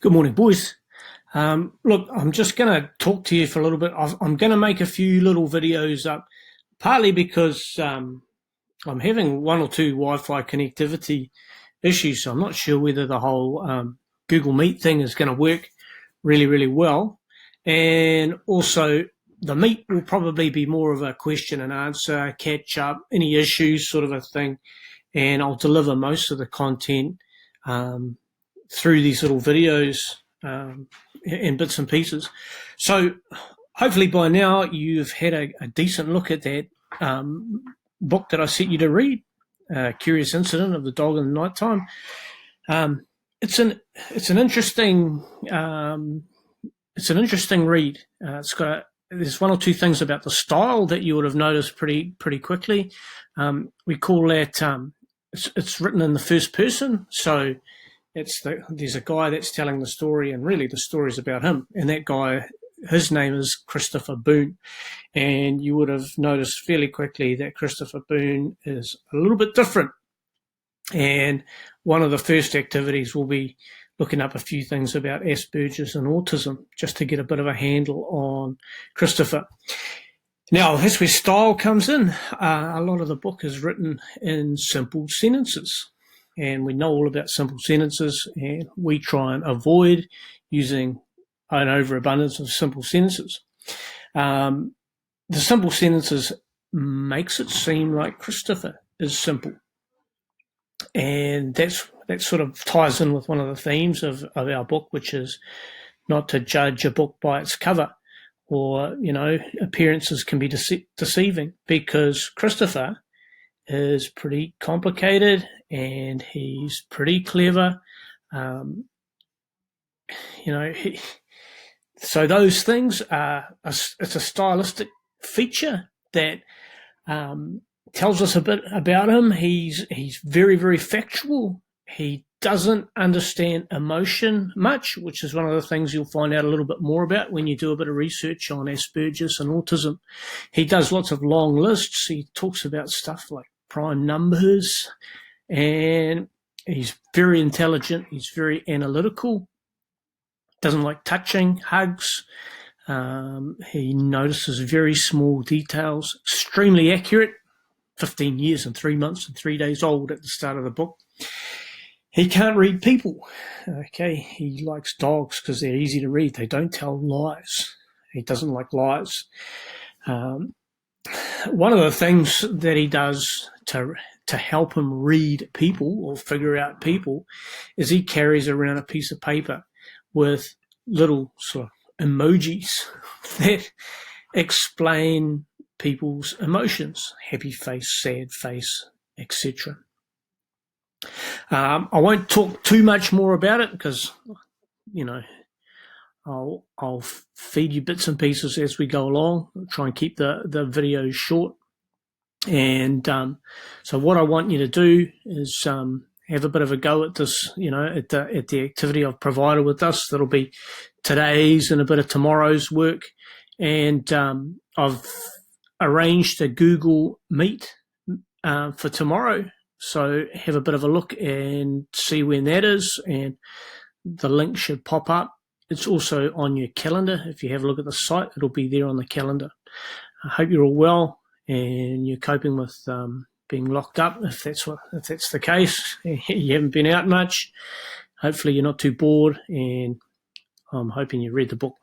Good morning, boys. Look, I'm just going to talk to you for a little bit. I'm going to make a few little videos up, partly because I'm having one or two Wi-Fi connectivity issues, so I'm not sure whether the whole Google Meet thing is going to work really, really well. And also, the Meet will probably be more of a question and answer, catch up, any issues sort of a thing, and I'll deliver most of the content through these little videos in bits and pieces. So hopefully by now you've had a decent look at that book that I sent you to read, Curious Incident of the Dog in the Nighttime. It's an interesting read. There's one or two things about the style that you would have noticed pretty quickly. We call that it's written in the first person, so there's a guy that's telling the story, and really the story's about him. And that guy, his name is Christopher Boone. And you would have noticed fairly quickly that Christopher Boone is a little bit different. And one of the first activities will be looking up a few things about Asperger's and autism, just to get a bit of a handle on Christopher. Now, that's where style comes in. A lot of the book is written in simple sentences. And we know all about simple sentences, and we try and avoid using an overabundance of simple sentences. The simple sentences makes it seem like Christopher is simple. And that sort of ties in with one of the themes of our book, which is not to judge a book by its cover, or, appearances can be deceiving, because Christopher is pretty complicated and he's pretty clever. So those things it's a stylistic feature that tells us a bit about him. He's very, very factual. He doesn't understand emotion much, which is one of the things you'll find out a little bit more about when you do a bit of research on Asperger's and autism. He does lots of long lists. He talks about stuff like prime numbers, and he's very intelligent. He's very analytical. Doesn't like touching, hugs. He notices very small details. Extremely accurate. 15 years and 3 months and 3 days old at the start of the book. He can't read people. Okay, he likes dogs because they're easy to read. They don't tell lies. He doesn't like lies. One of the things that he does to help him read people or figure out people is he carries around a piece of paper with little sort of emojis that explain people's emotions: happy face, sad face, etc. I won't talk too much more about it because, I'll feed you bits and pieces as we go along. I'll try and keep the videos short. And so what I want you to do is have a bit of a go at this, at the activity I've provided with us. That'll be today's and a bit of tomorrow's work. And I've arranged a Google Meet for tomorrow. So have a bit of a look and see when that is. And the link should pop up. It's also on your calendar. If you have a look at the site, it'll be there on the calendar. I hope you're all well and you're coping with being locked up. If that's the case, you haven't been out much. Hopefully you're not too bored, and I'm hoping you read the book.